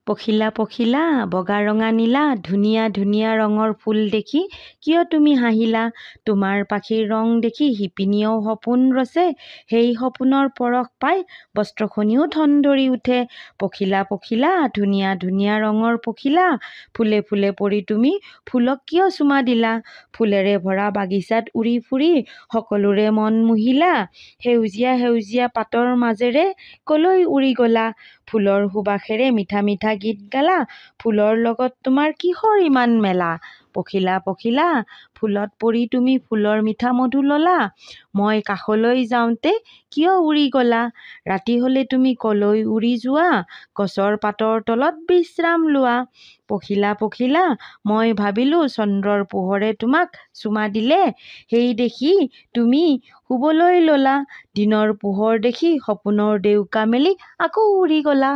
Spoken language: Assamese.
পখিলা পখিলা বগা ৰঙা নীলা ধুনীয়া ধুনীয়া ৰঙৰ ফুল দেখি কিয় তুমি হাঁহিলা? তোমাৰ পাখিৰ ৰং দেখি শিপিনীয়েও সপোন ৰচে, সেই সপোনৰ পৰশ পাই বস্ত্ৰখনিও ঠন ধৰি উঠে। পখিলা পখিলা ধুনীয়া ধুনীয়া ৰঙৰ পখিলা, ফুলে ফুলে পৰি তুমি ফুলক কিয় চুমা দিলা? ফুলেৰে ভৰা বাগিচাত উৰি ফুৰি সকলোৰে মন মুহিলা, সেউজীয়া সেউজীয়া পাতৰ মাজেৰে কলৈ উৰি গলা? ফুলৰ সুবাসেৰে মিঠা মিঠা গীত গালা, ফুলৰ লগত তোমাৰ কিহৰ ইমান মেলা? পখিলা পখিলা ফুলত পৰি তুমি ফুলৰ মিঠা মধু ললা, মই কাষলৈ যাওঁতে কিয় উৰি গলা? ৰাতি হলে তুমি কলৈ উৰি যোৱা? গছৰ পাতৰ তলত বিশ্ৰাম লোৱা। পখিলা পখিলা মই ভাবিলো চন্দ্ৰৰ পোহৰে তোমাক চুমা দিলে, সেই দেখি তুমি শুবলৈ ললা, দিনৰ পোহৰ দেখি সপোনৰ ডেউকা মেলি আকৌ উৰি গলা।